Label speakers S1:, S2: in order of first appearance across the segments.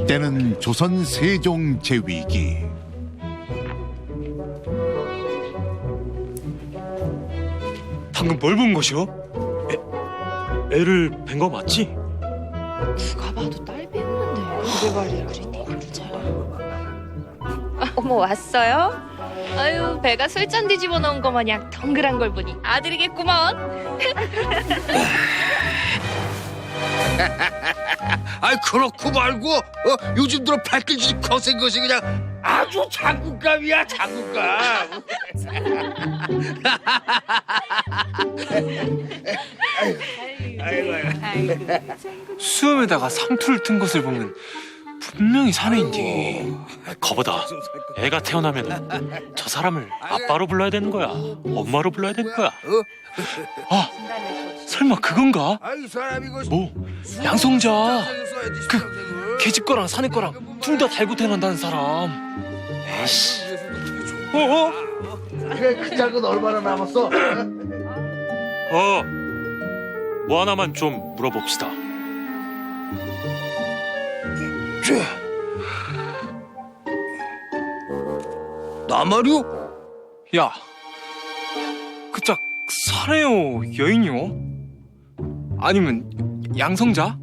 S1: 때는 조선 세종 제위기.
S2: 방금 뭘 본 것이오? 애를 뵌 거 맞지?
S3: 누가 봐도 딸 뺐는데. 그게 말이야.
S4: 어머 왔어요? 아유 배가 술잔 뒤집어 놓은 거 마냥 덩그란 걸 보니 아들이겠구먼.
S5: 아이 그렇고 말고 요즘 들어 발길질이 거센 것이 그냥 아주 장군감이야 장군감.
S2: 수염에다가 상투를 튼 것을 보면 분명히 사내인데. 거보다 애가 태어나면 저 사람을 아빠로 불러야 되는 거야? 엄마로 불러야 되는 거야? 아, 설마 그건가?
S5: 아이 사람 이거
S2: 뭐 양성자, 그 계집 거랑 사내 거랑 둘 다 달고 태어난다는 사람. 에이씨. 어?
S5: 그래 그 짝은 얼마나 남았어?
S2: 뭐 하나만 좀 물어봅시다.
S5: 나 말이오?
S2: 야, 그 짝 사내요 여인이요? 아니면 양성자?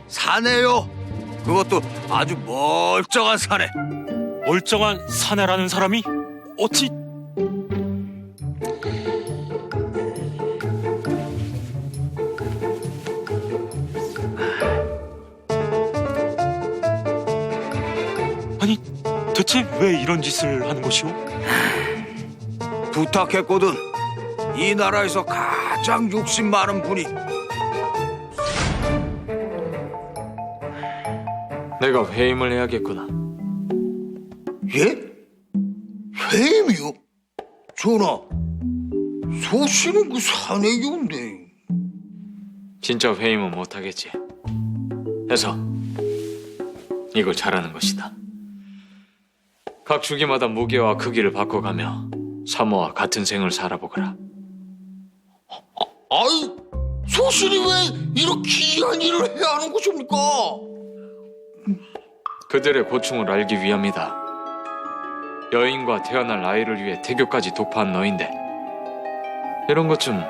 S5: 사내요. 그것도 아주 멀쩡한 사내.
S2: 멀쩡한 사내라는 사람이 어찌? 아니 대체 왜 이런 짓을 하는 것이오?
S5: 부탁했거든. 이 나라에서 가장 욕심 많은 분이.
S2: 내가 회임을 해야겠구나.
S5: 예? 회임이요? 전하, 소씨는 그 사내기인데.
S2: 진짜 회임은 못하겠지. 해서 이걸 잘하는 것이다. 각 주기마다 무게와 크기를 바꿔가며 사모와 같은 생을 살아보거라.
S5: 아이, 소씨는 왜 이렇게 귀한 일을 해야 하는 것입니까?
S2: 그들의 고충을 알기 위함이다. 여인과 태어날 아이를 위해 태교까지 도파한 너인데 이런 것 좀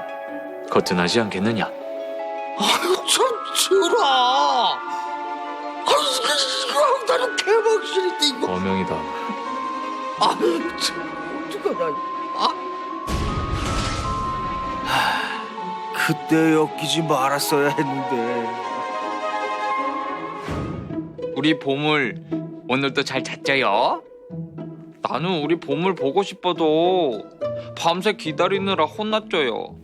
S2: 거뜬하지 않겠느냐?
S5: 아유, 참, 전하. 아유, 나는 대박실인데, 이거.
S2: 어명이다.
S5: 아유, 참, 어떡하냐. 그때 엮이지 말았어야 했는데.
S6: 우리 보물 오늘도 잘 잤죠요? 나는 우리 보물 보고 싶어도 밤새 기다리느라 혼났죠요.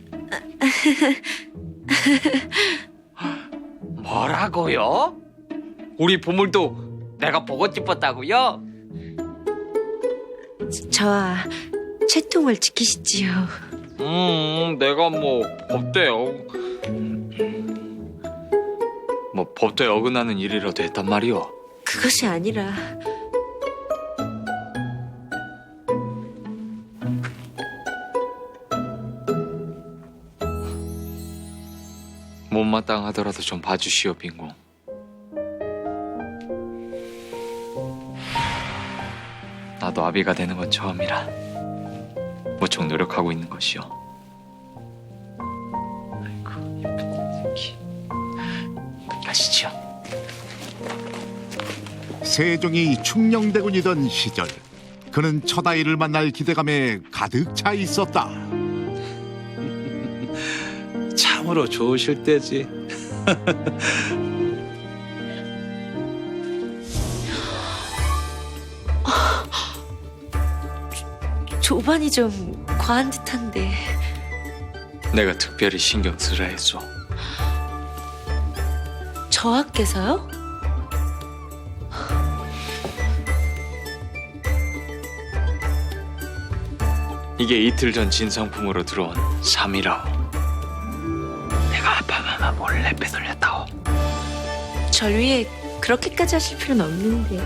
S6: 뭐라고요? 우리 보물도 내가 보고 싶었다고요?
S3: 저와 채통을 지키시지요.
S6: 내가 뭐
S2: 법도에 어긋나는 일이라도 했단 말이오.
S3: 그것이 아니라
S2: 못마땅하더라도 좀 봐주시오, 빈공. 나도 아비가 되는 건 처음이라 무척 노력하고 있는 것이오. 아이고, 예쁜 새끼. 가시지요.
S1: 세종이 충녕대군이던 시절, 그는 첫 아이를 만날 기대감에 가득 차 있었다.
S7: 참으로 좋으실 때지.
S3: 조반이 좀 과한 듯한데.
S2: 내가 특별히 신경 쓰라 했소.
S3: 저하께서요?
S2: 이게 이틀 전 진상품으로 들어온 삼이라오. 내가 아빠 마마 몰래 빼돌렸다오.
S3: 절 위해 그렇게까지 하실 필요는 없는데.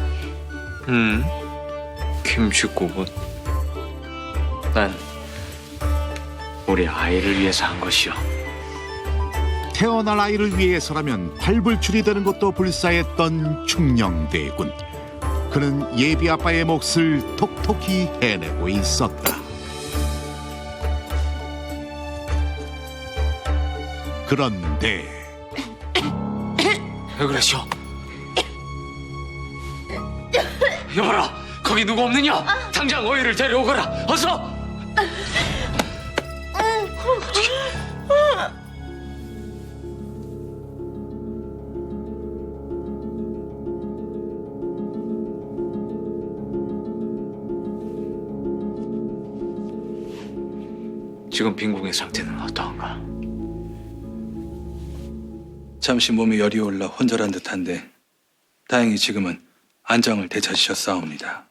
S2: 김치국은 난
S6: 우리 아이를 위해서 한 것이요.
S1: 태어날 아이를 위해서라면 팔불출이 되는 것도 불사했던 충녕대군. 그는 예비 아빠의 몫을 톡톡히 해내고 있었다. 그런데
S2: 왜 그러시오? 여봐라, 거기 누구 없느냐? 당장 어이를 데려오거라. 어서. 지금 빈궁의 상태는 어떠한가?
S7: 잠시 몸에 열이 올라 혼절한 듯한데 다행히 지금은 안정을 되찾으셨사옵니다.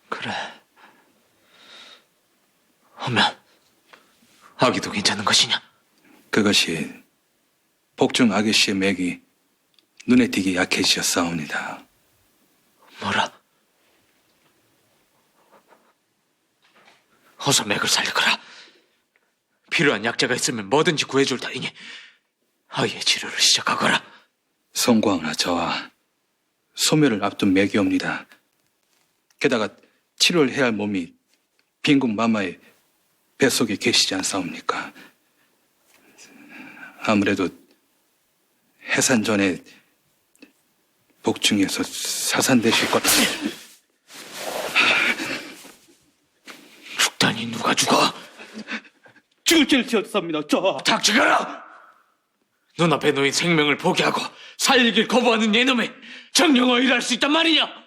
S2: 그래. 하면 아기도 괜찮은 것이냐?
S7: 그것이 복중 아기 씨의 맥이 눈에 띄게 약해지셨사옵니다.
S2: 뭐라? 어서 맥을 살리거라. 필요한 약재가 있으면 뭐든지 구해줄 터이니 아이의 치료를 시작하거라.
S7: 송광아 저와 소멸을 앞둔 맥이옵니다. 게다가 치료를 해야 할 몸이 빈궁 마마의 뱃속에 계시지 않사옵니까? 아무래도 해산 전에 복중에서 사산되실 것.
S2: 죽다니 누가 죽어?
S8: 죽을 죄를 지었습니다.
S2: 닥치거라! 눈앞에 놓인 생명을 포기하고 살리길 거부하는 예놈이 정령어 일할 수 있단 말이냐?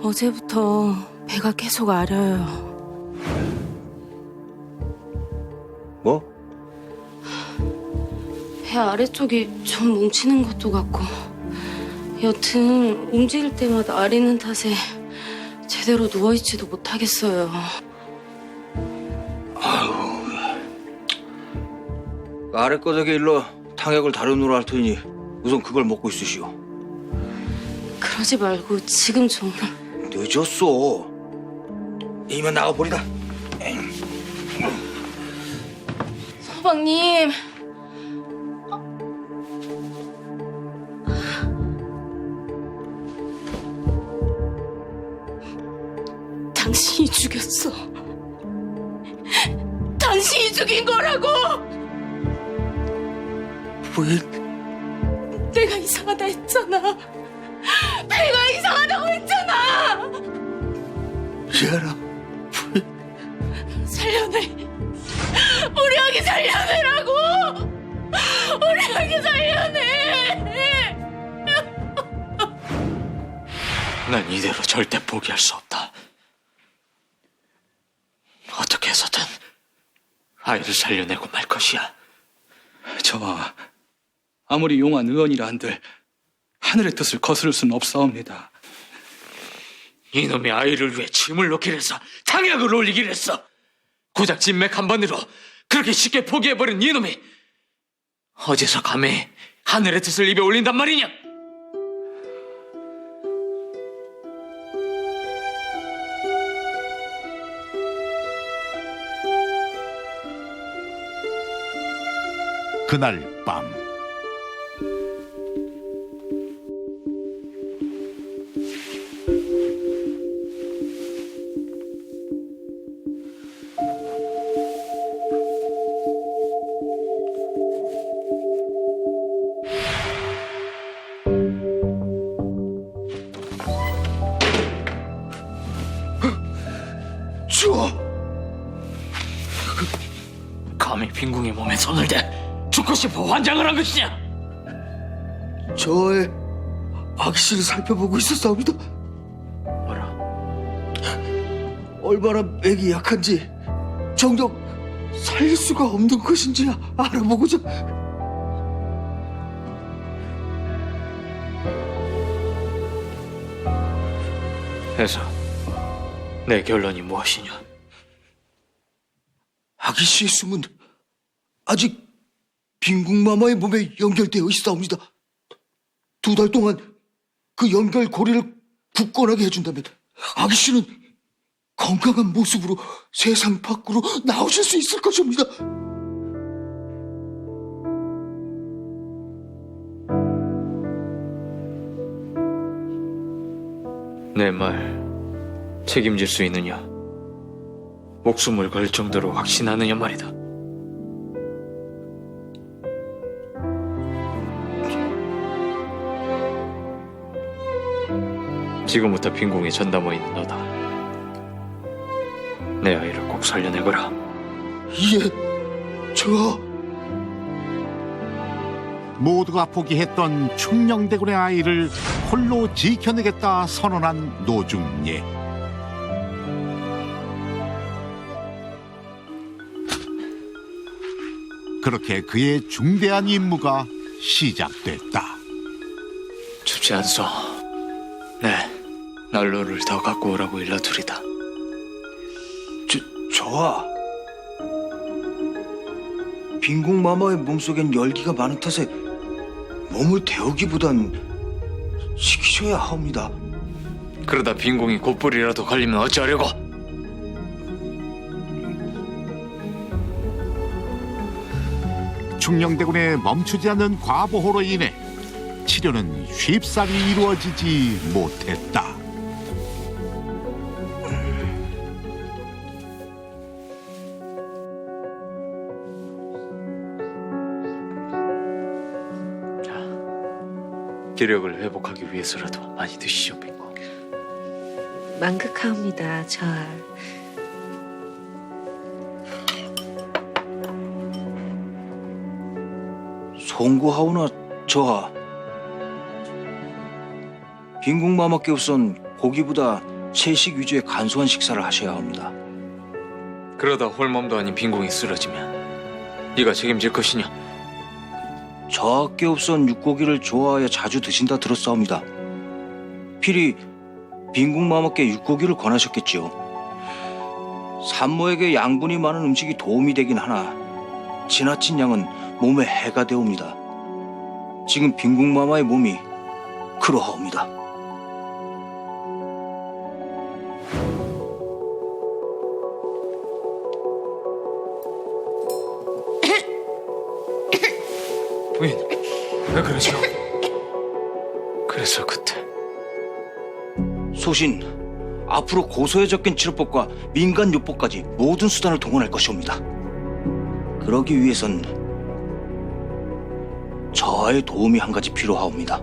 S3: 어제부터 배가 계속 아려요.
S5: 뭐?
S3: 배 아래쪽이 좀 뭉치는 것도 같고, 여튼 움직일 때마다 아리는 탓에 제대로 누워있지도 못하겠어요.
S5: 아래 거덕에 일러 탕약을 다려놓으라 할 테니 우선 그걸 먹고 있으시오.
S3: 그러지 말고 지금 좀...
S5: 늦었어. 이만 나가버리다.
S3: 서방님... 당신이 죽였어. 당신이 죽인 거라고!
S5: 왜?
S3: 내가 이상하다 했잖아. 내가 이상하다고 했잖아.
S5: 얘라.
S3: 살려내. 우리 아기 살려내라고. 우리 아기 살려내.
S2: 난 이대로 절대 포기할 수 없다. 어떻게 해서든 아이를 살려내고 말 것이야.
S7: 저와 아무리 용한 의원이라 한들 하늘의 뜻을 거스를 수는 없사옵니다.
S2: 이놈이 아이를 위해 짐을 놓기를 했어. 탕약을 올리기를 했어. 고작 진맥 한 번으로 그렇게 쉽게 포기해버린 이놈이 어디서 감히 하늘의 뜻을 입에 올린단 말이냐?
S1: 그날 밤
S5: 주워.
S2: 감히 빈궁의 몸에 손을 대 죽고 싶어 환장을 한 것이냐?
S5: 저의 아기씨를 살펴보고 있었사옵니다.
S2: 뭐라?
S5: 얼마나 맥이 약한지 정녕 살릴 수가 없는 것인지 알아보고자.
S2: 해서 내 결론이 무엇이냐?
S5: 아기씨의 숨은 아직 빈궁마마의 몸에 연결되어 있사옵니다. 2달 동안 그 연결고리를 굳건하게 해준다면 아기씨는 건강한 모습으로 세상 밖으로 나오실 수 있을 것입니다.
S6: 내 말 책임질 수 있느냐? 목숨을 걸 정도로 확신하느냐 말이다. 지금부터 빈궁에 전담어 있는 너다. 내 아이를 꼭 살려내거라.
S5: 예, 저
S1: 모두가 포기했던 충녕대군의 아이를 홀로 지켜내겠다 선언한 노중예. 그렇게 그의 중대한 임무가 시작됐다.
S6: 춥지 않소? 네, 난로를 더 갖고 오라고 일러드리다.
S5: 저하 빈궁마마의 몸속엔 열기가 많은 탓에 몸을 데우기보단 식히셔야 하옵니다.
S6: 그러다 빈궁이 곧불이라도 걸리면 어찌하려고?
S1: 충녕대군의 멈추지 않는 과보호로 인해 치료는 쉽사리 이루어지지 못했다.
S6: 기력을 회복하기 위해서라도 많이 드시오, 빈궁.
S3: 만극하옵니다, 절.
S5: 송구하오나 저하 빈궁마마께 우선 고기보다 채식 위주의 간소한 식사를 하셔야 합니다.
S6: 그러다 홀몸도 아닌 빈궁이 쓰러지면 네가 책임질 것이냐?
S5: 저하께 우선 육고기를 좋아하여 자주 드신다 들었사옵니다. 필히 빈궁마마께 육고기를 권하셨겠지요. 산모에게 양분이 많은 음식이 도움이 되긴 하나 지나친 양은 몸에 해가 되옵니다. 지금 빈궁마마의 몸이 그러하옵니다.
S6: 부인, 왜 그러시오? 그래서 그때
S5: 소신, 앞으로 고소에 적힌 치료법과 민간요법까지 모든 수단을 동원할 것이옵니다. 그러기 위해선 저하의 도움이 한 가지 필요하옵니다.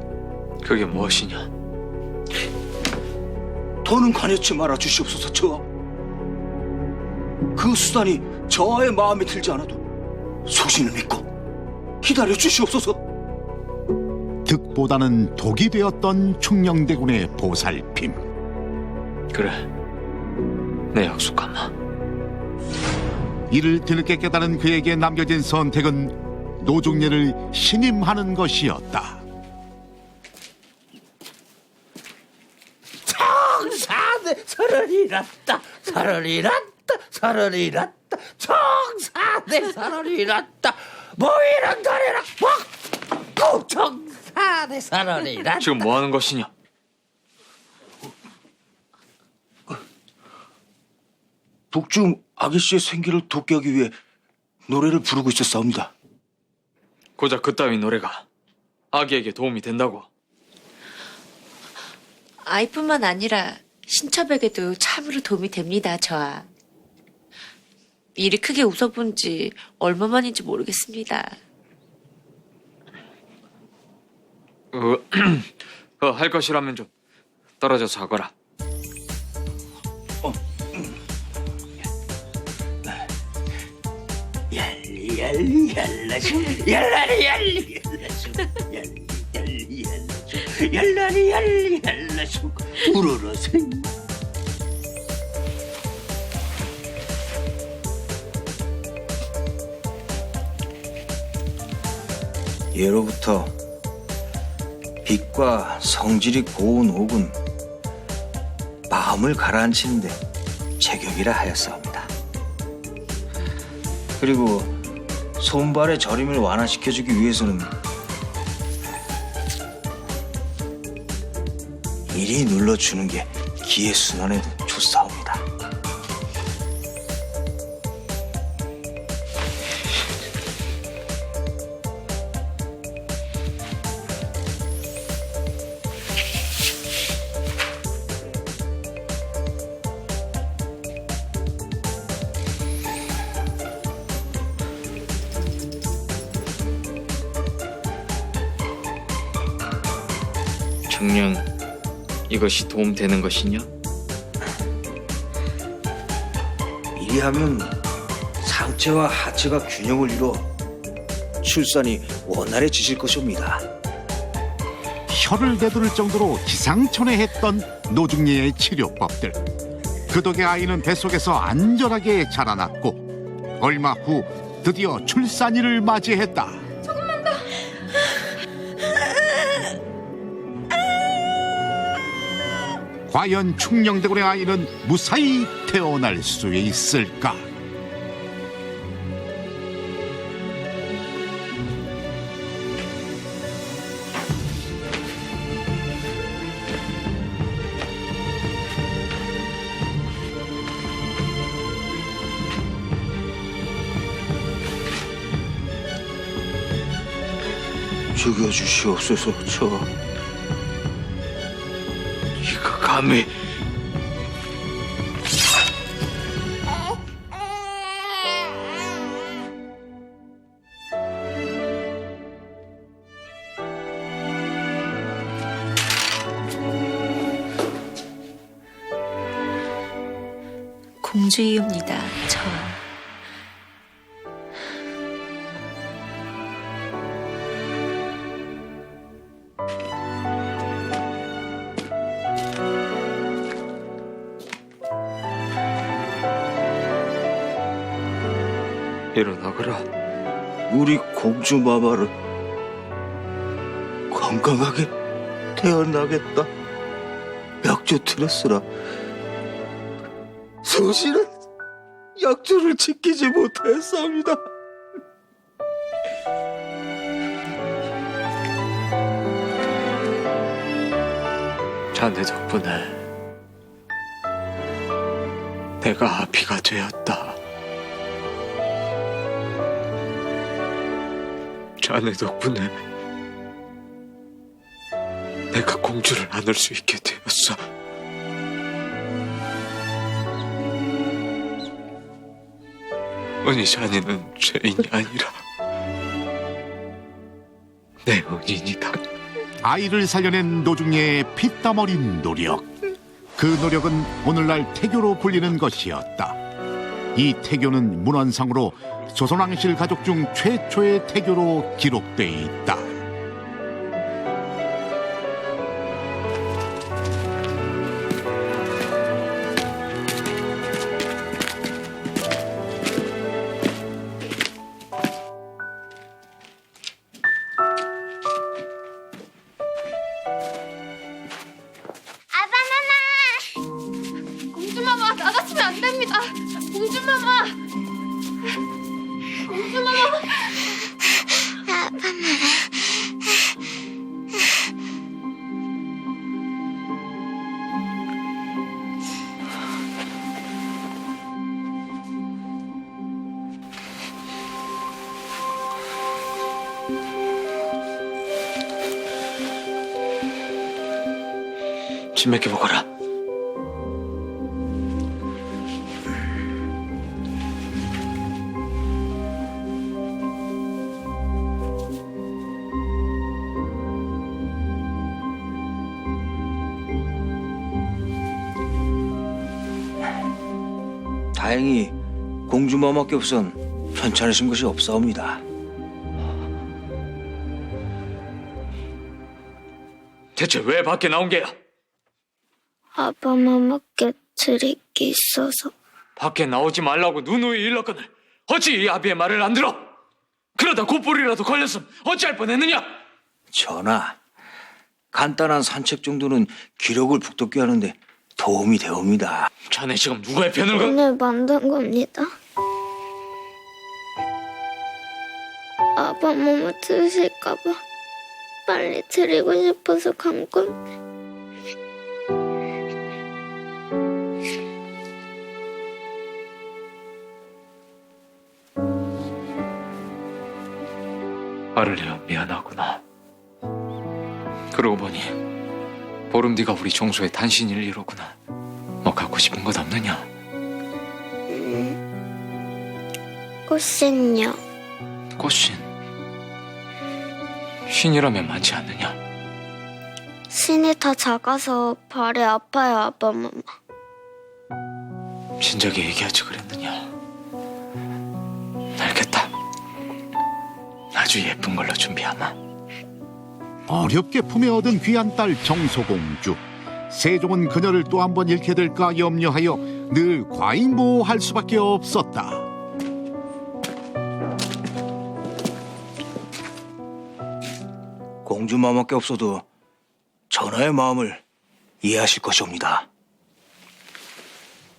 S6: 그게 무엇이냐?
S5: 더는 관여치 말아 주시옵소서. 저하. 그 수단이 저하의 마음에 들지 않아도 소신을 믿고 기다려 주시옵소서.
S1: 득보다는 독이 되었던 충녕대군의 보살핌.
S6: 그래, 내 약속하마.
S1: 이를 뒤늦게 깨달은 그에게 남겨진 선택은 노중예를 신임하는 것이었다.
S9: 청사대 서른이 났다. 서른이 났다. 서른이 났다. 청사대 서른이 났다. 모이랑 다리랑 꼭 청사대 서른이 났다.
S6: 지금 뭐 하는 것이냐?
S5: 북중 아기씨의 생기를 돕게 하기 위해 노래를 부르고 있었사옵니다.
S6: 고작 그따위 노래가 아기에게 도움이 된다고?
S3: 아이뿐만 아니라 신첩에게도 참으로 도움이 됩니다, 저하. 일이 크게 웃어본 지 얼마만인지 모르겠습니다.
S6: 할 것이라면 좀 떨어져서 하거라.
S9: 얄리 얄리 얄라슈 얄라리 얄리 얄라슈 얄리 얄리 얄라슈 얄라리 얄리 얄라슈 우르르생.
S5: 예로부터 빛과 성질이 고운 옥은 마음을 가라앉히는데 제격이라 하였사옵니다. 그리고 손발의 저림을 완화시켜주기 위해서는 미리 눌러주는 게 기회순환에도 좋사옵니다.
S6: 정녕 이것이 도움되는 것이냐?
S5: 이리 하면 상체와 하체가 균형을 이뤄 출산이 원활해지실 것입니다.
S1: 혀를 내두를 정도로 기상천외했던 노중리의 치료법들. 그 덕에 아이는 뱃속에서 안전하게 자라났고 얼마 후 드디어 출산일을 맞이했다. 과연 충녕대군의 아이는 무사히 태어날 수 있을까?
S5: 죽여주시옵소서. 이거 감히
S10: 공주이옵니다. 저
S6: 일어나거라.
S5: 우리 공주 마마를 건강하게 태어나겠다 약조 드렸으나 소실은 약조를 지키지 못했사옵니다.
S6: 자네 덕분에 내가 아비가 되었다. 자네 덕분에 내가 공주를 안을 수 있게 되었어. 은희 자네는 죄인이 아니라 내 은인이다.
S1: 아이를 살려낸 노중리의 피땀 어린 노력. 그 노력은 오늘날 태교로 불리는 것이었다. 이 태교는 문헌상으로 조선왕실 가족 중 최초의 태교로 기록돼 있다.
S4: 공주마마 나가시면 안 됩니다. 공주마마. 공주마마.
S6: 침 맥혀 먹어라.
S5: 다행히 공주마마께서는 편찮으신 것이 없사옵니다.
S6: 대체 왜 밖에 나온 게야?
S3: 아빠 마마께 드릴 게 있어서.
S6: 밖에 나오지 말라고 누누이 일렀거늘 어찌 이 아비의 말을 안 들어? 그러다 곧불이라도 걸렸으면 어찌할 뻔했느냐?
S5: 전하, 간단한 산책 정도는 기력을 북돋게 하는데 도움이 되옵니다.
S6: 자네 지금 누구의 편을 거?
S3: 오늘 만든 겁니다. 아빠 마마 드실까봐 빨리 드리고 싶어서 간 건데.
S6: 말을 해요. 미안하구나. 그러고 보니 보름 뒤가 우리 종소의 단신일 이로구나. 뭐 갖고 싶은 것 없느냐?
S10: 꽃신요.
S6: 꽃신. 신이라면 많지 않느냐?
S10: 신이 다 작아서 발이 아파요, 아빠, 엄마.
S6: 진작에 얘기하지 그랬느냐? 알겠다. 아주 예쁜 걸로 준비하마.
S1: 어렵게 품에 얻은 귀한 딸 정소공주. 세종은 그녀를 또 한 번 잃게 될까 염려하여 늘 과잉보호할 수밖에 없었다.
S5: 공주마마께 없어도 전하의 마음을 이해하실 것이옵니다.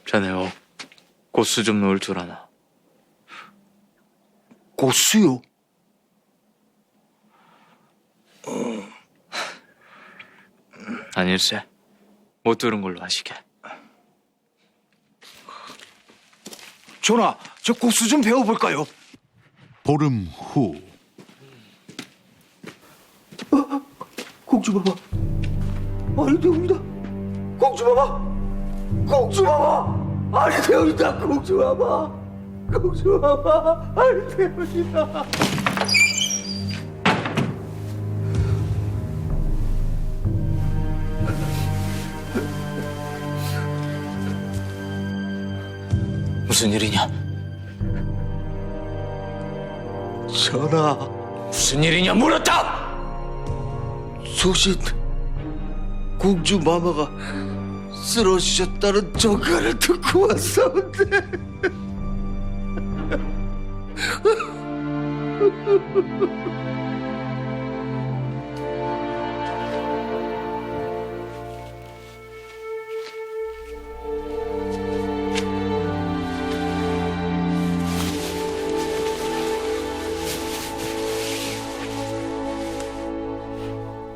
S6: 자네요. 고수 좀 놓을 줄 아나?
S5: 고수요?
S6: 아닐세. 못 들은 걸로 하시게.
S5: 전하, 저 고수 좀 배워볼까요?
S1: 보름 후
S9: 공주마마 아니 되옵니다. 공주마마 아니 되옵니다. 공주마마 아니 되옵니다.
S6: 무슨 일이냐?
S9: 전하,
S6: 무슨 일이냐 물었다!
S9: 소신 공주마마가 쓰러지셨다는 전가를 듣고 왔사온데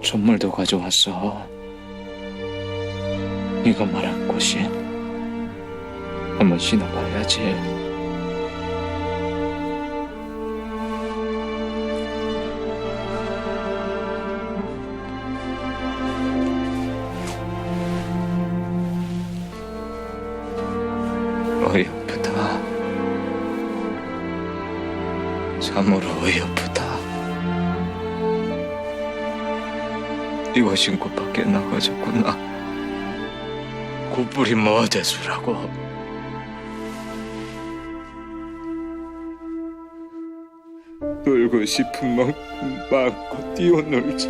S6: 선물도 가져왔어. 네가 말한 꽃이 한번 신어봐야지. 어이없다. 참으로 어이없다. 이거 신고 밖에 나가졌구나. 굿불이 뭐 대수라고. 놀고 싶은 만큼 마음껏 뛰어놀자.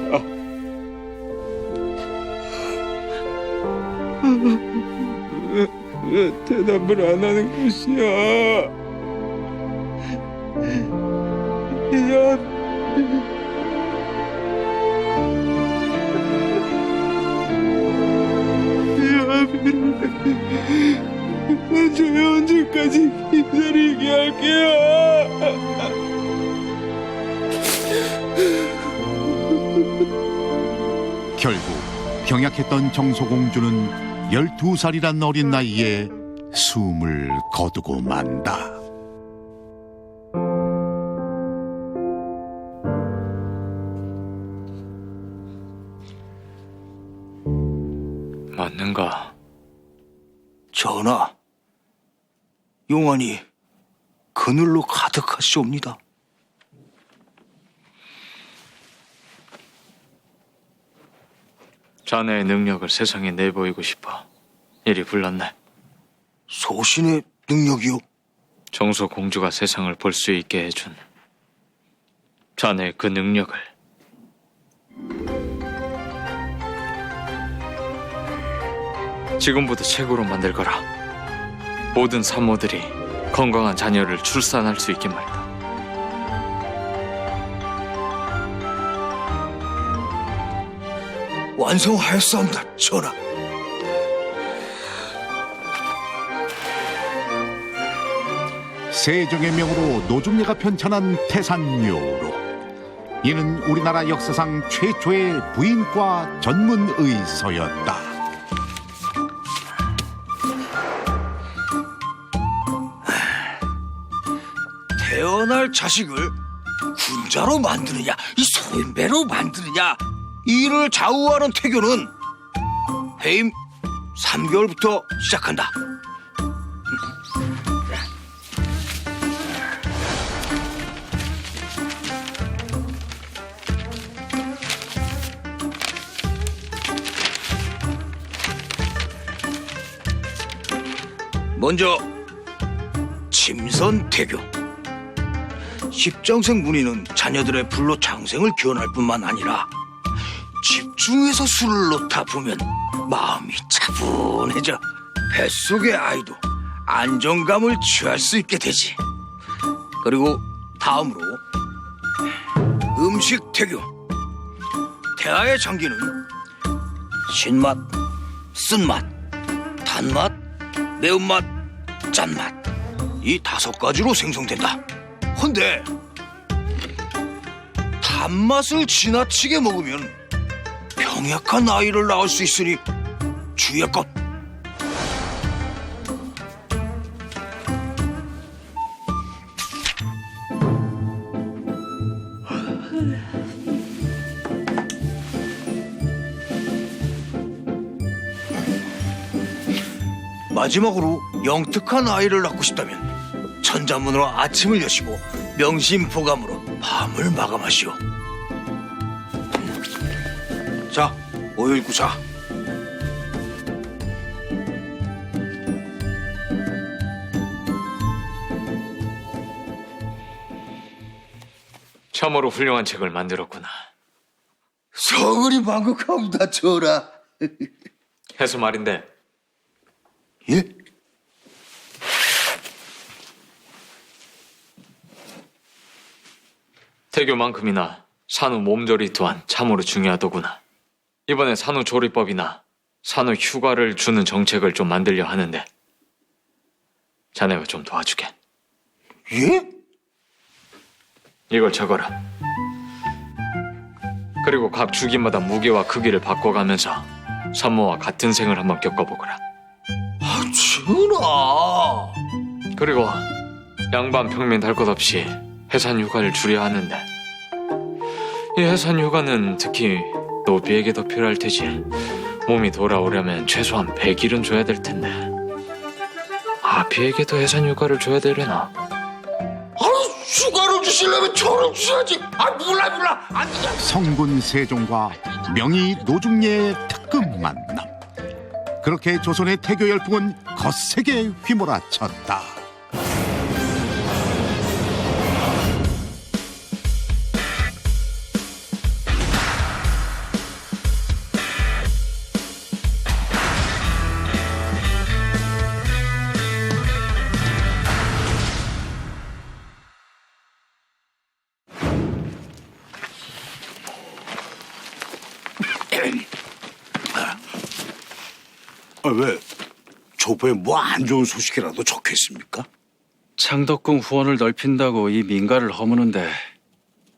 S6: 왜 대답을 안 하는 것이야? 저 언제까지 기다리게 할게요?
S1: 결국 병약했던 정소공주는 12살이란 어린 나이에 숨을 거두고 만다.
S6: 맞는가?
S5: 전하, 용안이 그늘로 가득하시옵니다.
S6: 자네의 능력을 세상에 내보이고 싶어 이리 불렀네.
S5: 소신의 능력이요?
S6: 정소 공주가 세상을 볼 수 있게 해준 자네의 그 능력을 지금부터 책으로 만들 거라. 모든 산모들이 건강한 자녀를 출산할 수 있게 말이다.
S5: 완성하였사옵니다, 전하.
S1: 세종의 명으로 노중예가 편찬한 태산요로. 이는 우리나라 역사상 최초의 부인과 전문 의서였다.
S5: 태어날 자식을 군자로 만드느냐, 이 소인배로 만드느냐, 이를 좌우하는 태교는 해임 3개월부터 시작한다. 먼저 침선태교. 십정생 문의는 자녀들의 불로 장생을 기원할 뿐만 아니라 집중해서 술을 놓다 보면 마음이 차분해져 뱃속의 아이도 안정감을 취할 수 있게 되지. 그리고 다음으로 음식태교. 태아의 장기는 신맛, 쓴맛, 단맛, 매운맛, 짠맛, 이 5가지로 생성된다. 헌데 단맛을 지나치게 먹으면 병약한 아이를 낳을 수 있으니 주의할것. 마지막으로 영특한 아이를 낳고 싶다면 천자문으로 아침을 여시고 명심보감으로 밤을 마감하시오. 자, 5.19사.
S6: 참으로 훌륭한 책을 만들었구나.
S9: 성은이 만국하옵니다, 전하.
S6: 해서 말인데
S9: 예?
S6: 태교만큼이나 산후 몸조리 또한 참으로 중요하더구나. 이번에 산후조리법이나 산후휴가를 주는 정책을 좀 만들려 하는데 자네가 좀 도와주게.
S9: 예?
S6: 이걸 적어라. 그리고 각 주기마다 무게와 크기를 바꿔가면서 산모와 같은 생을 한번 겪어보거라.
S9: 아, 전하.
S6: 그리고 양반 평민 할 것 없이 해산휴가를 줄여야 하는데 이 해산휴가는 특히 노비에게도 필요할 테지. 몸이 돌아오려면 최소한 100일은 줘야 될 텐데 아비에게도 해산휴가를 줘야 되려나?
S9: 아니, 휴가를 주시려면 저를 주셔야지. 아, 몰라. 안 돼.
S1: 성군 세종과 명의 노중예의 특급 만남. 그렇게 조선의 태교 열풍은 거세게 휘몰아쳤다.
S9: 왜? 조보에 뭐 안 좋은 소식이라도 적혀있습니까?
S7: 창덕궁 후원을 넓힌다고 이 민가를 허무는데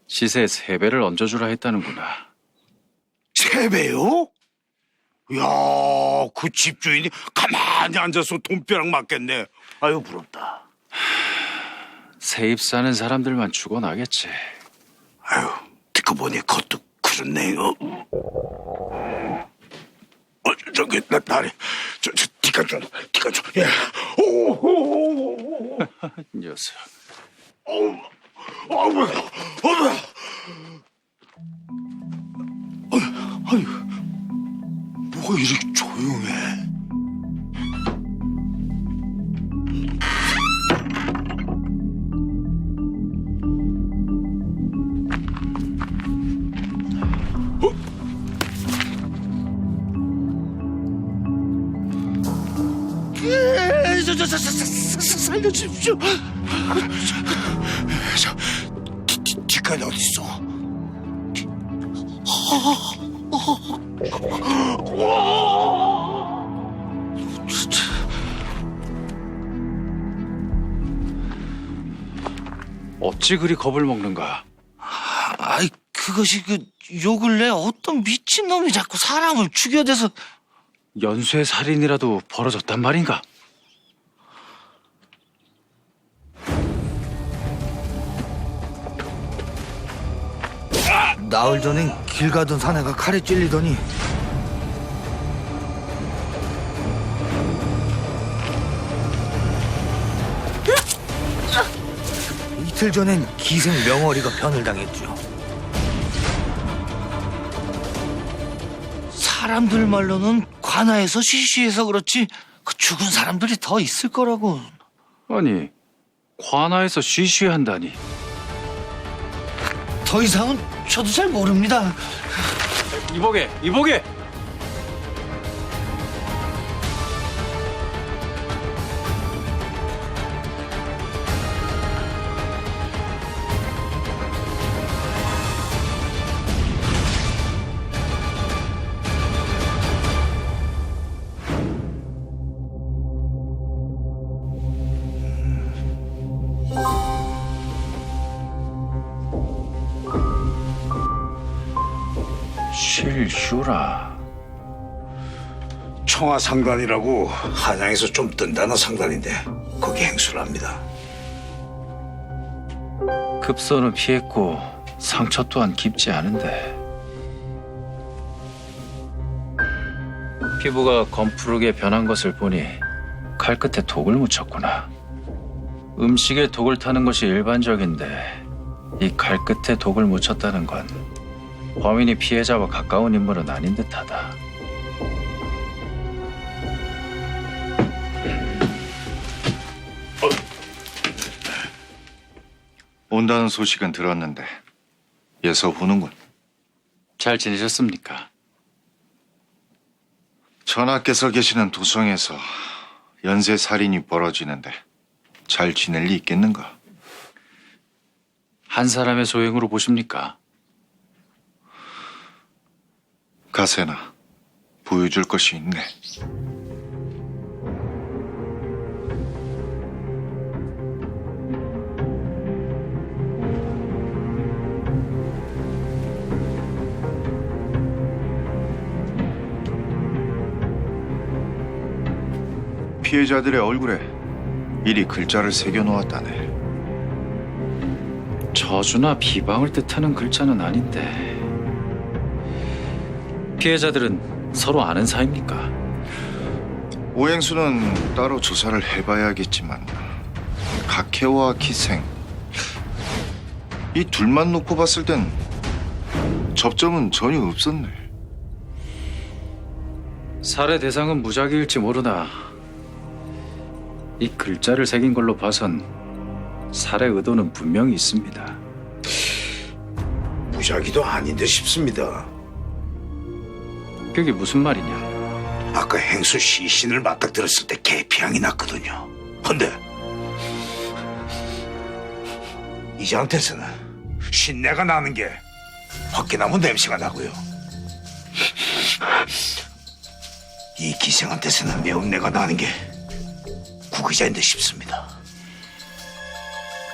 S7: 시세의 3배를 얹어주라 했다는구나.
S9: 3배요? 야, 그 집주인이 가만히 앉아서 돈벼락 맞겠네. 아유, 부럽다.
S7: 세입 사는 사람들만 죽어나겠지.
S9: 아유, 듣고 보니 그것도 그렇네요. 저기 나 다리 저 티가 좀 예. 오.
S7: 녀석.
S9: 아유, 뭐가 이렇게 조용해? 살려주십시오. 뒷간이 어딨어?
S7: 어찌 그리 겁을 먹는가?
S5: 아이, 그것이 요 근래 어떤 미친놈이 자꾸 사람을 죽여대서.
S7: 연쇄 살인이라도 벌어졌단 말인가?
S5: 나흘 전엔 길 가던 사내가 칼에 찔리더니 이틀 전엔 기생 명월이가 변을 당했죠. 사람들 말로는 관아에서 시시해서 그렇지 그 죽은 사람들이 더 있을 거라고.
S7: 아니, 관아에서 쉬쉬한다니.
S5: 더 이상은 저도 잘 모릅니다.
S7: 이보게, 이보게.
S5: 실슈라. 청화상단이라고 한양에서 좀 뜬다는 상단인데 거기 행수를 합니다.
S7: 급선은 피했고 상처 또한 깊지 않은데 피부가 검푸르게 변한 것을 보니 칼끝에 독을 묻혔구나. 음식에 독을 타는 것이 일반적인데 이 칼끝에 독을 묻혔다는 건 범인이 피해자와 가까운 인물은 아닌 듯하다.
S11: 온다는 소식은 들었는데 예서 후는군.
S7: 잘 지내셨습니까?
S11: 전하께서 계시는 도성에서 연쇄 살인이 벌어지는데 잘 지낼 리 있겠는가?
S7: 한 사람의 소행으로 보십니까?
S11: 가세나 보여줄 것이 있네. 피해자들의 얼굴에 미리 글자를 새겨 놓았다네.
S7: 저주나 비방을 뜻하는 글자는 아닌데 피해자들은 서로 아는 사이입니까?
S11: 오행수는 따로 조사를 해봐야겠지만 각해와 기생 이 둘만 놓고 봤을 땐 접점은 전혀 없었네.
S7: 살해 대상은 무작위일지 모르나 이 글자를 새긴 걸로 봐선 살해 의도는 분명히 있습니다.
S5: 무작위도 아닌데 싶습니다.
S7: 그게 무슨 말이냐?
S5: 아까 행수 시신을 맞닥뜨렸을 때 계피향이 났거든요. 근데 이장한테서는 신내가 나는 게 헛개나무 냄새가 나고요. 이 기생한테서는 매운내가 나는 게 구기자인데 싶습니다.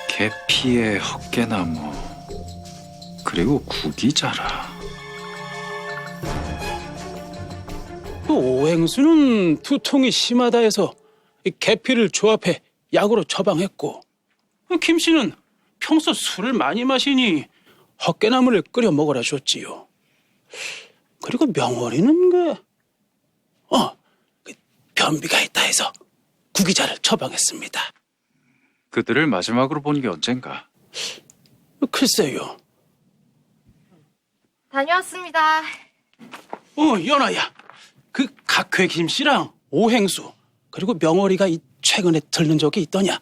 S7: 계피의 헛개나무 그리고 구기자라.
S8: 오행수는 두통이 심하다 해서 이 계피를 조합해 약으로 처방했고, 김 씨는 평소 술을 많이 마시니 헛개나무를 끓여 먹으라 줬지요. 그리고 명월이는 그 변비가 있다 해서 구기자를 처방했습니다.
S7: 그들을 마지막으로 본 게 언젠가?
S8: 글쎄요.
S4: 다녀왔습니다.
S8: 연아야. 그 각회 김 씨랑 오행수 그리고 명월이가 최근에 들른 적이 있더냐?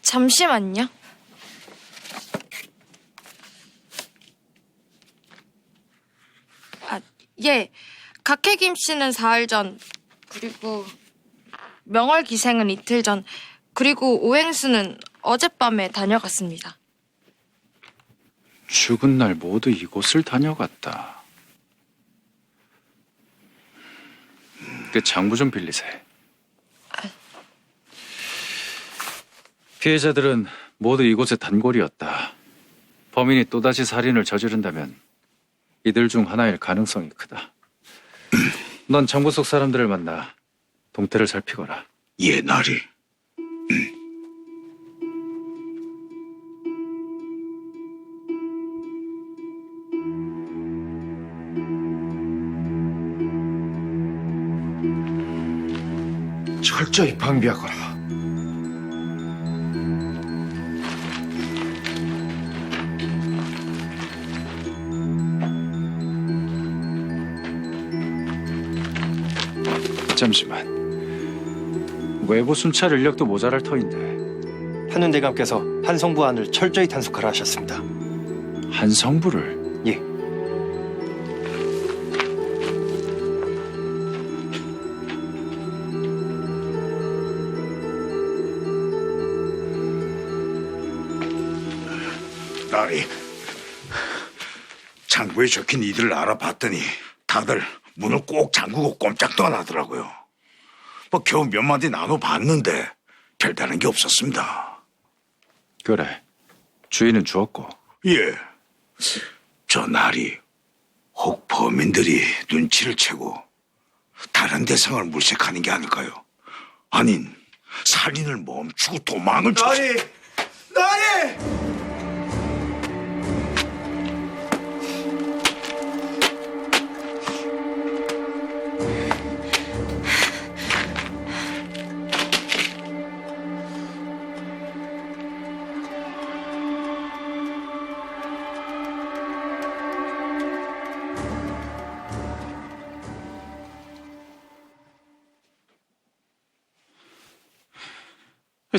S4: 잠시만요. 예. 각해 김 씨는 4일 전, 그리고 명월 기생은 이틀 전, 그리고 오행수는 어젯밤에 다녀갔습니다.
S7: 죽은 날 모두 이곳을 다녀갔다. 그 장부 좀 빌리세. 피해자들은 모두 이곳의 단골이었다. 범인이 또다시 살인을 저지른다면 이들 중 하나일 가능성이 크다. 넌 장부 속 사람들을 만나 동태를 살피거라.
S5: 예, 나리.
S11: 철저히 방비하거라.
S7: 잠시만. 외부 순찰 인력도 모자랄 터인데
S12: 한윤대감께서 한성부 안을 철저히 단속하라 하셨습니다.
S7: 한성부를?
S12: 예.
S5: 딸이 창구에 적힌 이들을 알아봤더니 다들 문을 꼭 잠그고 꼼짝도 안 하더라고요. 뭐 겨우 몇 마디 나눠봤는데 별다른 게 없었습니다.
S7: 그래. 주인은 주었고.
S5: 예. 저 날이 혹 범인들이 눈치를 채고 다른 대상을 물색하는 게 아닐까요? 아닌 살인을 멈추고 도망을
S9: 나리!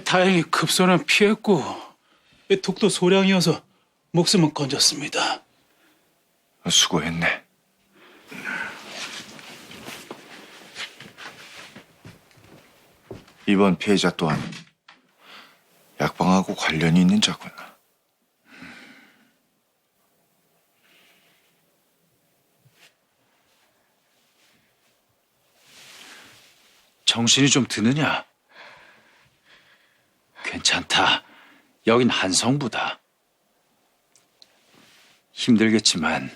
S8: 다행히 급소는 피했고 독도 소량이어서 목숨은 건졌습니다.
S11: 수고했네. 이번 피해자 또한 약방하고 관련이 있는 자군.
S7: 정신이 좀 드느냐? 괜찮다. 여긴 한성부다. 힘들겠지만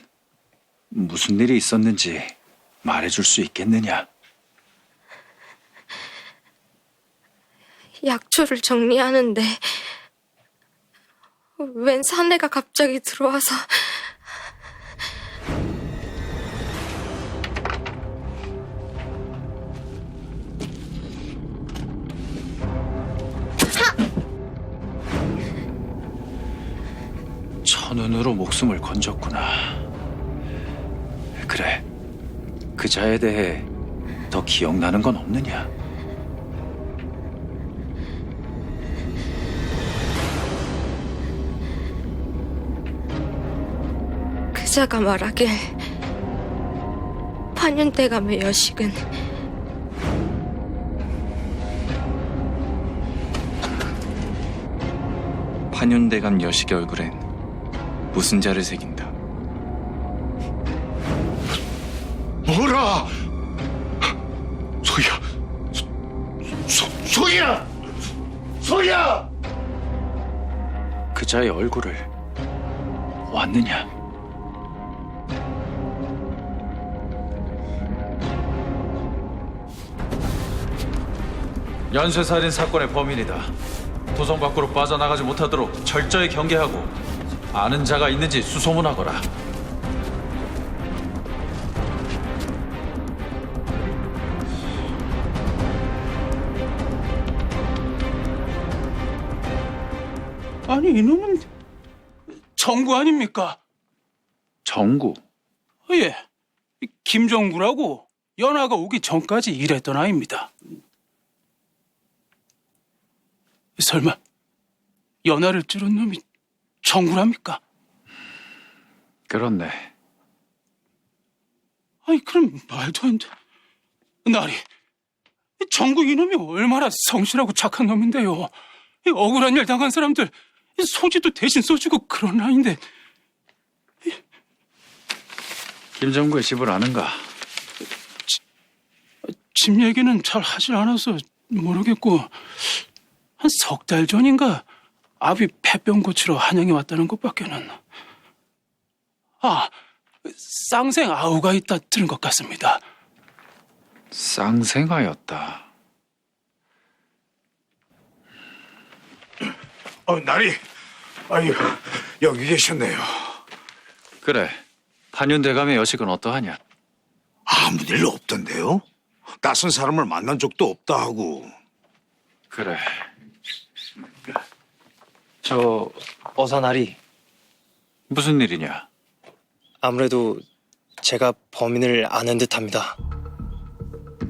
S7: 무슨 일이 있었는지 말해줄 수 있겠느냐?
S4: 약초를 정리하는데 웬 사내가 갑자기 들어와서
S7: 천운으로 목숨을 건졌구나. 그래, 그 자에 대해 더 기억나는 건 없느냐?
S4: 그자가 말하길 판윤대감의 여식은
S6: 판윤대감 여식의 얼굴엔 무슨 자를 새긴다.
S5: 뭐라? 소희야, 소희야, 소희야!
S7: 그 자의 얼굴을 왔느냐? 연쇄살인 사건의 범인이다. 도성 밖으로 빠져나가지 못하도록 철저히 경계하고 아는 자가 있는지 수소문하거라.
S8: 아니 이놈은 정구 아닙니까?
S7: 정구?
S8: 예, 김정구라고 연하가 오기 전까지 일했던 아이입니다. 설마 연하를 찌른 놈이 정구랍니까?
S7: 그렇네.
S8: 아니 그럼 말도 안 돼. 나리, 정구 이놈이 얼마나 성실하고 착한 놈인데요. 이 억울한 일 당한 사람들 소지도 대신 써주고 그런 아인데.
S7: 김정구의 집을 아는가?
S8: 집 얘기는 잘 하질 않아서 모르겠고 한 석 달 전인가 아비 폐병 고치러 한양에 왔다는 것밖에는. 아, 쌍생 아우가 있다 들은 것 같습니다.
S7: 쌍생아였다.
S5: 나리, 아유, 여기 계셨네요.
S7: 그래, 판윤대감의 여식은 어떠하냐?
S5: 아무 일 없던데요? 낯선 사람을 만난 적도 없다 하고.
S7: 그래.
S12: 저 어사나리
S7: 무슨 일이냐?
S12: 아무래도 제가 범인을 아는 듯합니다.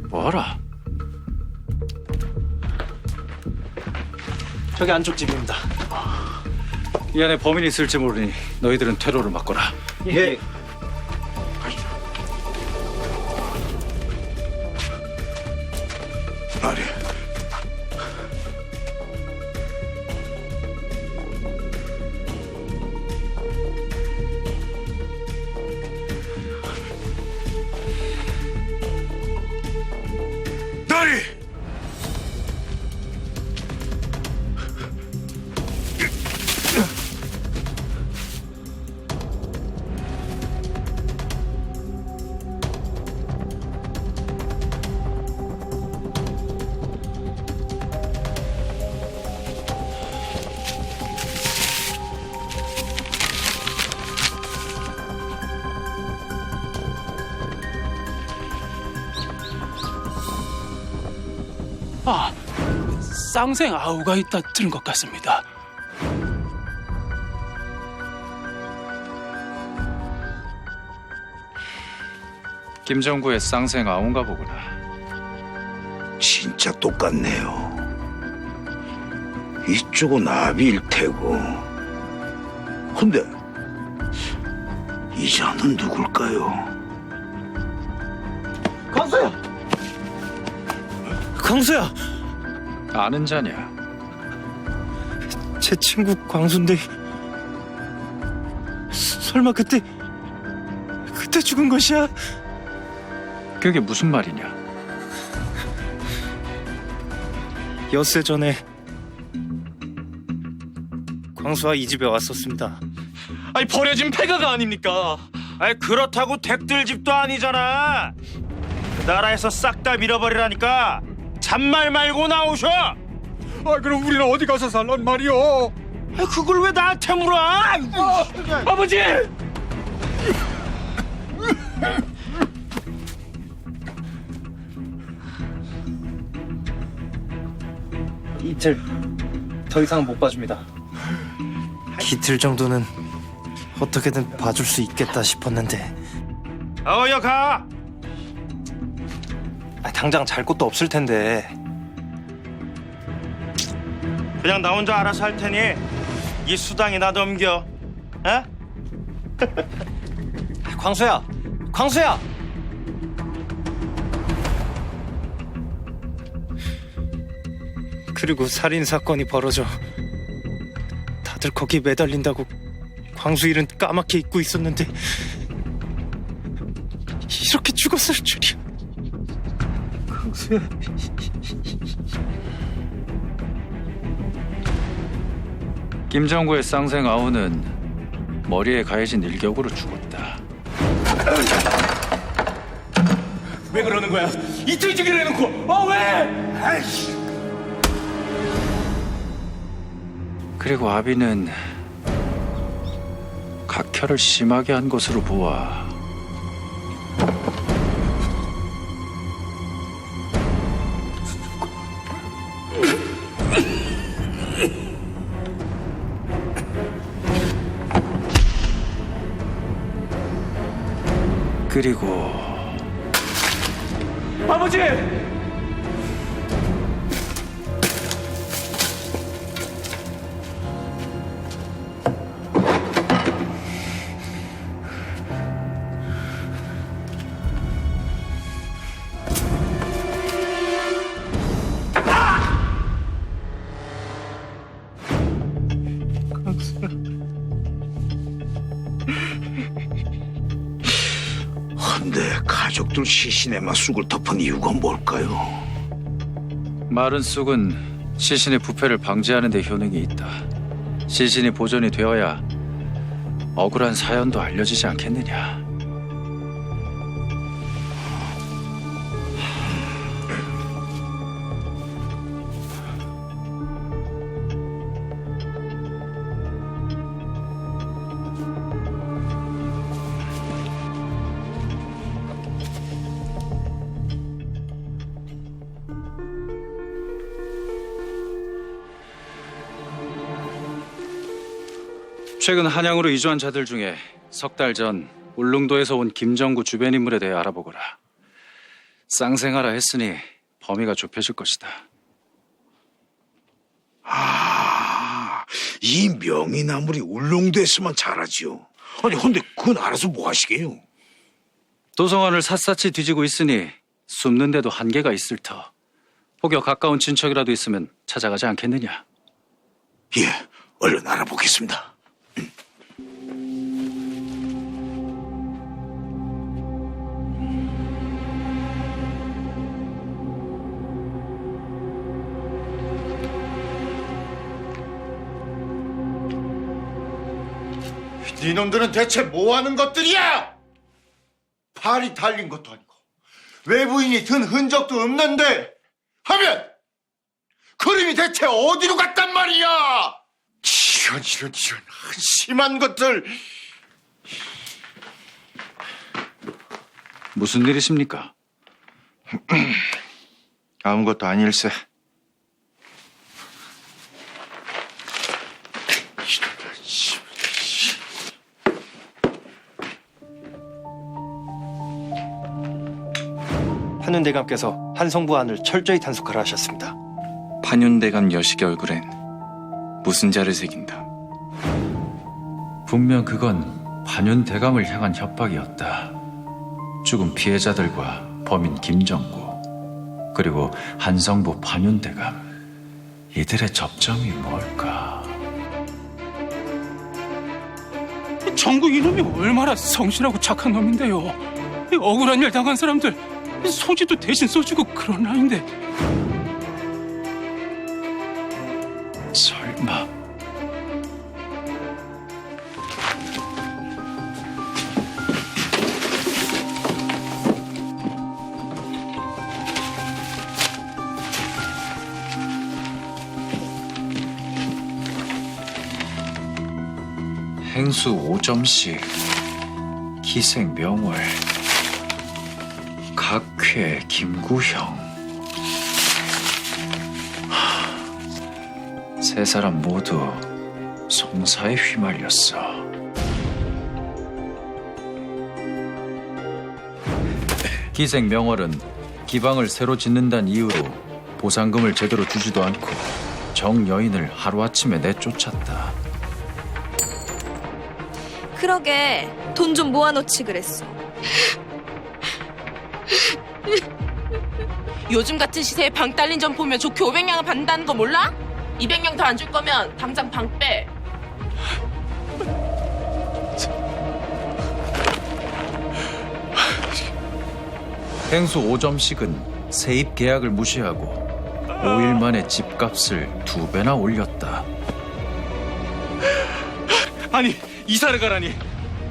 S7: 뭐하라?
S12: 저기 안쪽 집입니다.
S7: 이 안에 범인이 있을지 모르니 너희들은 퇴로를 막거라.
S12: 예.
S5: 나리. 나리.
S8: 아, 쌍생 아우가 있다 들은 것 같습니다.
S7: 김정구의 쌍생 아웅가 보구나.
S5: 진짜 똑같네요. 이쪽은 아비일 테고. 근데 이 자는 누굴까요?
S12: 광수야!
S7: 아는 자냐?
S12: 제 친구 광수인데 설마 그때 죽은 것이야?
S7: 그게 무슨 말이냐?
S12: 엿새 전에 광수와 이 집에 왔었습니다.
S2: 아니 버려진 폐가가 아닙니까?
S13: 아니 그렇다고 댁들 집도 아니잖아. 그 나라에서 싹 다 밀어버리라니까. 잔말 말고 나오셔.
S9: 아, 그럼 우리는 어디 가서 살란 말이오?
S13: 아니, 그걸 왜 나한테 물어?
S2: 아버지!
S12: 이틀 더 이상 못 봐줍니다. 이틀 정도는 어떻게든 봐줄 수 있겠다 싶었는데.
S13: 어여 가.
S12: 당장 잘 곳도 없을 텐데.
S13: 그냥 나 혼자 알아서 할 테니 이 수당이나 넘겨. 에?
S12: 광수야! 광수야! 그리고 살인 사건이 벌어져 다들 거기에 매달린다고 광수 일은 까맣게 잊고 있었는데 이렇게 죽었을 줄이야. 광수야.
S7: 김정구의 쌍생 아우는 머리에 가해진 일격으로 죽었다.
S2: 왜 그러는 거야? 이틀 죽이려 해놓고 왜? 아이씨.
S7: 그리고 아비는 각혈을 심하게 한 것으로 보아 그리고
S2: 아버지!
S5: 근데 가족들 시신에만 쑥을 덮은 이유가 뭘까요?
S7: 마른 쑥은 시신의 부패를 방지하는 데 효능이 있다. 시신이 보존이 되어야 억울한 사연도 알려지지 않겠느냐. 최근 한양으로 이주한 자들 중에 석 달 전 울릉도에서 온 김정구 주변 인물에 대해 알아보거라. 쌍생하라 했으니 범위가 좁혀질 것이다.
S5: 이 명이나물이 울릉도에서만 자라지요. 아니 근데 그건 알아서 뭐 하시게요?
S7: 도성안을 샅샅이 뒤지고 있으니 숨는 데도 한계가 있을 터. 혹여 가까운 친척이라도 있으면 찾아가지 않겠느냐?
S5: 예, 얼른 알아보겠습니다.
S11: 니놈들은 대체 뭐 하는 것들이야? 팔이 달린 것도 아니고 외부인이 든 흔적도 없는데 하면 그림이 대체 어디로 갔단 말이야? 이런 한심한 것들.
S7: 무슨 일이십니까?
S11: 아무것도 아닐세.
S12: 한윤대감께서 한성부안을 철저히 단속하라 하셨습니다.
S6: 판윤대감 여식의 얼굴엔 무슨 자를 새긴다.
S7: 분명 그건 반윤 대감을 향한 협박이었다. 죽은 피해자들과 범인 김정구 그리고 한성부 반윤 대감 이들의 접점이 뭘까?
S8: 정구 이놈이 얼마나 성실하고 착한 놈인데요. 억울한 일 당한 사람들 소지도 대신 써주고 그런 아인데.
S7: 설마 행수 5점씩 기생 명월 각회 김구형 세 사람 모두 송사에 휘말렸어. 기생 명월은 기방을 새로 짓는다는 이유로 보상금을 제대로 주지도 않고 정여인을 하루아침에 내쫓았다.
S14: 그러게 돈 좀 모아놓지 그랬어.
S15: 요즘 같은 시세에 방 딸린 점 보면 좋게 500냥을 받는다는 거 몰라? 200냥 더 안 줄 거면 당장 방 빼.
S7: 행수 5점씩은 세입 계약을 무시하고 5일 만에 집값을 2배나 올렸다.
S16: 아니 이사를 가라니.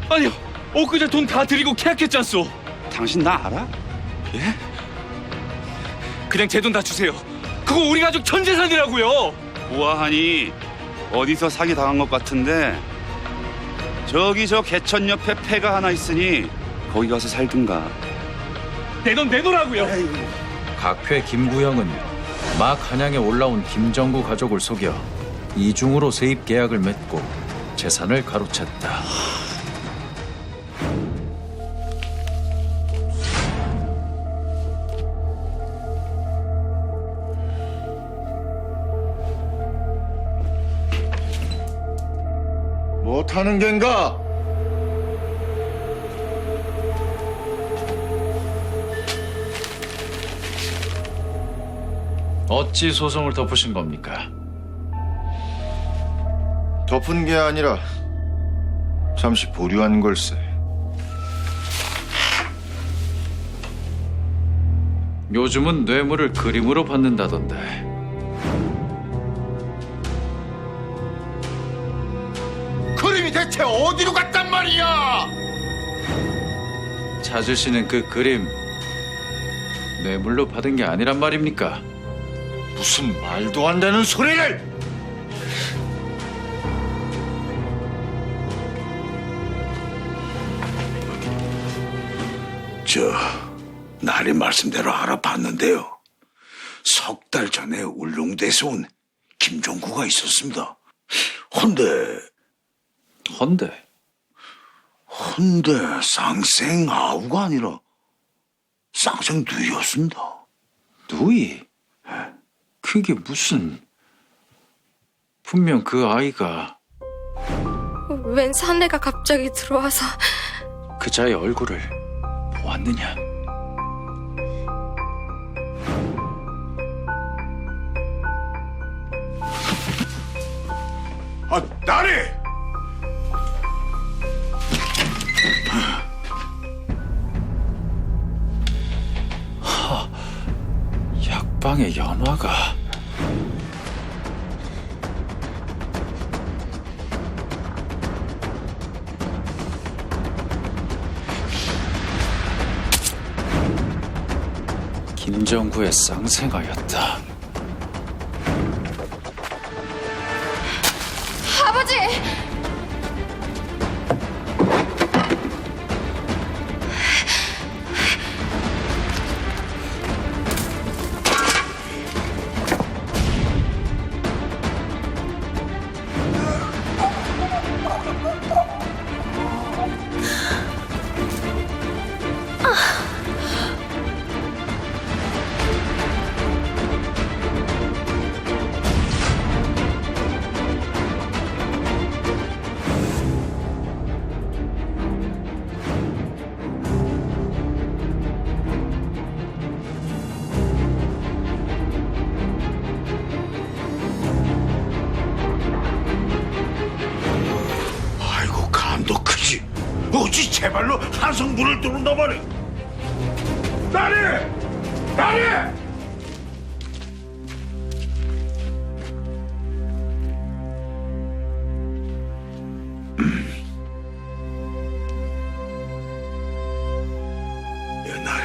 S16: 아니요 엊그제 돈 다 드리고 계약했지 않소. 당신 나 알아? 예? 그냥 제 돈 다 주세요. 그거 우리 가족 전 재산이라고요. 보아하니 어디서 사기 당한 것 같은데 저기 저 개천 옆에 폐가 하나 있으니 거기 가서 살든가. 내 돈 내놓으라고요.
S7: 각회 김구형은 막 한양에 올라온 김정구 가족을 속여 이중으로 세입 계약을 맺고 재산을 가로챘다.
S11: 못하는 겐가?
S7: 어찌 소송을 덮으신 겁니까?
S11: 덮은 게 아니라 잠시 보류한 걸세.
S7: 요즘은 뇌물을 그림으로 받는다던데.
S11: 그림이 대체 어디로 갔단 말이야?
S7: 찾으시는 그 그림 뇌물로 받은 게 아니란 말입니까?
S11: 무슨 말도 안 되는 소리를!
S5: 나리 말씀대로 알아봤는데요. 석 달 전에 울릉도에서 온 김종구가 있었습니다. 근데
S7: 헌데.
S5: 헌데 쌍생 아우가 아니라 쌍생 누이였습니다.
S7: 누이? 그게 무슨... 분명 그 아이가
S4: 웬 사내가 갑자기 들어와서
S7: 그자의 얼굴을 보았느냐?
S5: 나리!
S7: 약방의 연화가... 김정구의 쌍생아였다.
S4: 아버지!
S5: 아이고 감도 크지. 어찌 제발로 한성문을 뚫는다 말이. 나리! 나리! 옛날에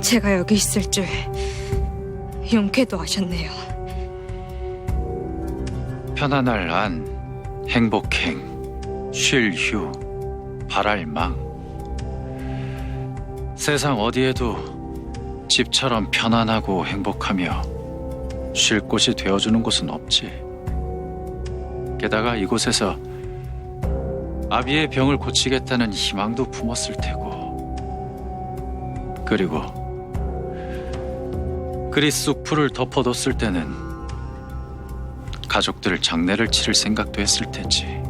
S4: 제가 여기 있을 줄 용케도 하셨네요.
S7: 편안할 안, 행복행, 쉴 휴, 바랄 망. 세상 어디에도 집처럼 편안하고 행복하며 쉴 곳이 되어주는 곳은 없지. 게다가 이곳에서 아비의 병을 고치겠다는 희망도 품었을 테고. 그리고 그리 쑥풀을 덮어뒀을 때는 가족들 장례를 치를 생각도 했을 테지.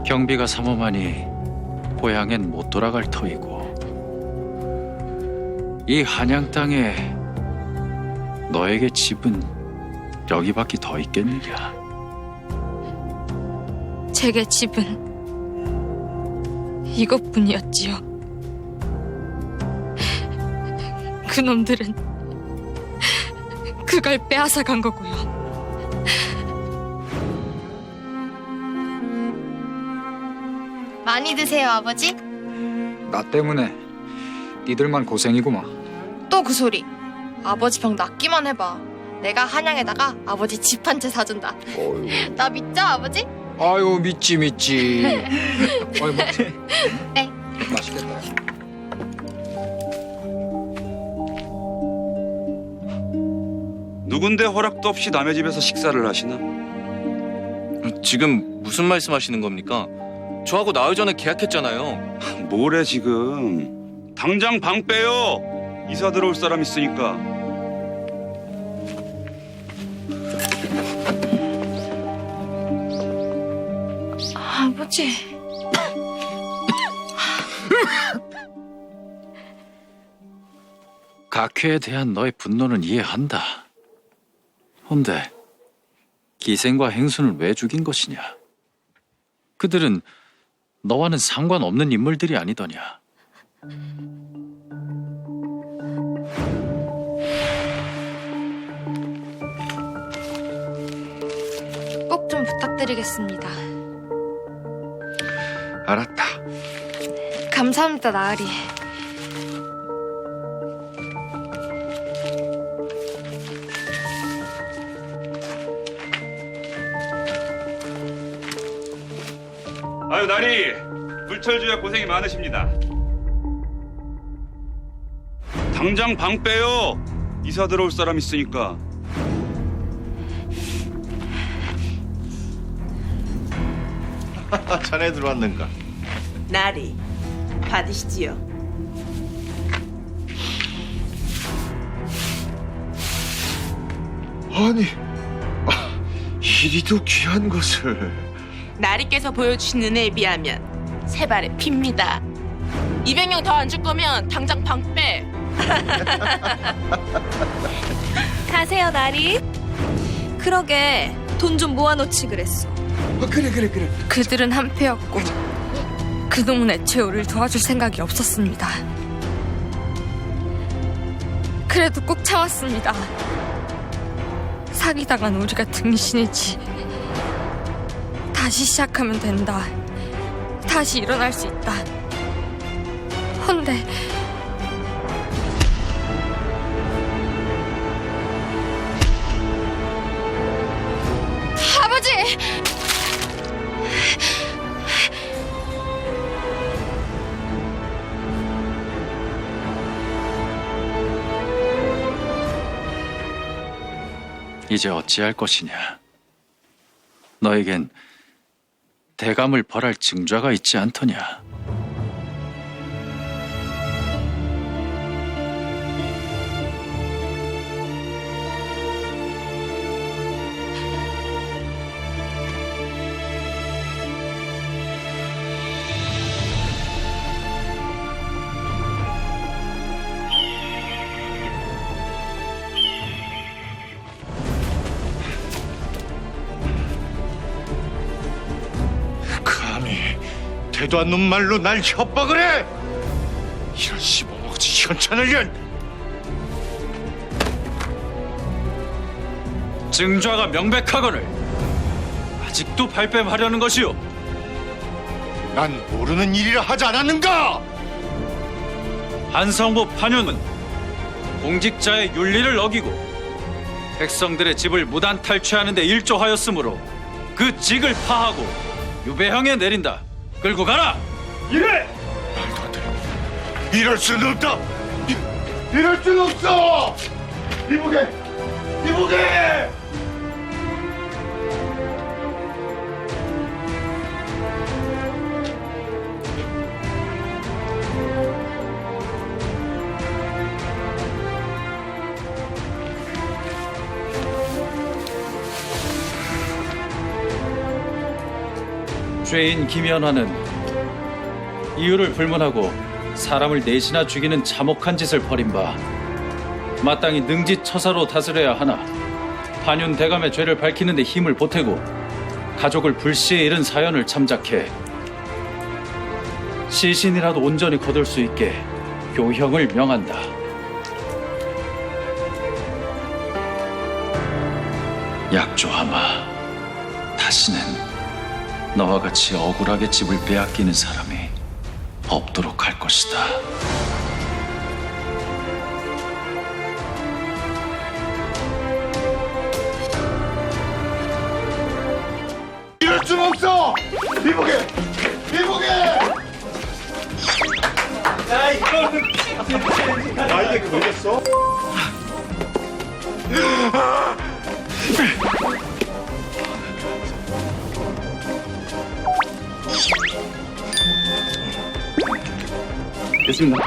S7: 경비가 삼엄하니 고향엔 못 돌아갈 터이고, 이 한양 땅에 너에게 집은 여기밖에 더 있겠느냐.
S4: 제게 집은 이것뿐이었지요. 그놈들은 그걸 빼앗아 간 거고요. 많이 드세요, 아버지.
S17: 나 때문에 니들만 고생이구만.
S4: 또 그 소리. 아버지 병 낫기만 해봐. 내가 한양에다가 아버지 집 한 채 사준다. 나 믿죠, 아버지?
S17: 아유 믿지. 어이 먹지?
S4: 네.
S17: 맛있겠다.
S16: 누군데 허락도 없이 남의 집에서 식사를 하시나?
S18: 지금 무슨 말씀하시는 겁니까? 저하고 나흘 전에 계약했잖아요.
S16: 뭐래 지금? 당장 방 빼요. 이사 들어올 사람 있으니까.
S4: 아버지.
S7: 각회에 대한 너의 분노는 이해한다. 헌데 기생과 행순을 왜 죽인 것이냐? 그들은 너와는 상관없는 인물들이 아니더냐?
S4: 좀 부탁드리겠습니다.
S11: 알았다.
S4: 감사합니다, 나으리.
S16: 아유 나리 불철주야 고생이 많으십니다. 당장 방 빼요. 이사 들어올 사람 있으니까.
S11: 자네 들어왔는가?
S15: 나리 받으시지요.
S11: 아니, 이리도 귀한 것을.
S15: 나리께서 보여주신 은혜에 비하면 세 발의 피입니다. 200명 더 안 줄 거면 당장 방 빼.
S14: 가세요, 나리. 그러게 돈 좀 모아놓지 그랬어.
S11: 그래.
S4: 그들은 한패였고 그 놈은 애초에 우리를 도와줄 생각이 없었습니다. 그래도 꼭 참았습니다. 사기당한 우리가 등신이지. 다시 시작하면 된다. 다시 일어날 수 있다. 헌데 아버지!
S7: 이제 어찌할 것이냐? 너에겐 대감을 벌할 증좌가 있지 않더냐?
S11: 감히 대도 않는 말로 날 협박을 해! 이런 씹어먹지 현찬을 연!
S7: 증좌가 명백하거늘 아직도 발뺌하려는 것이오.
S11: 난 모르는 일이라 하지 않았는가?
S7: 한성부 판윤은 공직자의 윤리를 어기고 백성들의 집을 무단 탈취하는 데 일조하였으므로 그 직을 파하고 유배형에 내린다. 끌고 가라!
S11: 이래! 말도 안 돼. 이럴 수는 없다! 이럴 수는 없어! 이보게!
S7: 죄인 김연화는 이유를 불문하고 사람을 넷이나 죽이는 참혹한 짓을 벌인 바 마땅히 능지처사로 다스려야 하나 판윤 대감의 죄를 밝히는 데 힘을 보태고 가족을 불시에 잃은 사연을 참작해 시신이라도 온전히 거둘 수 있게 교형을 명한다. 약조하마, 다시는 너와 같이 억울하게 집을 빼앗기는 사람이 없도록 할 것이다.
S11: 이럴 수는 없어! 이보게!
S13: 야 이거는 나에게 걸렸어?
S7: 됐습니다.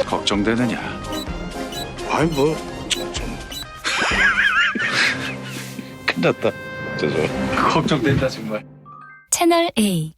S7: 걱정되느냐?
S11: 아이 뭐
S7: 큰일 났다. 걱정된다 정말.
S19: 채널 A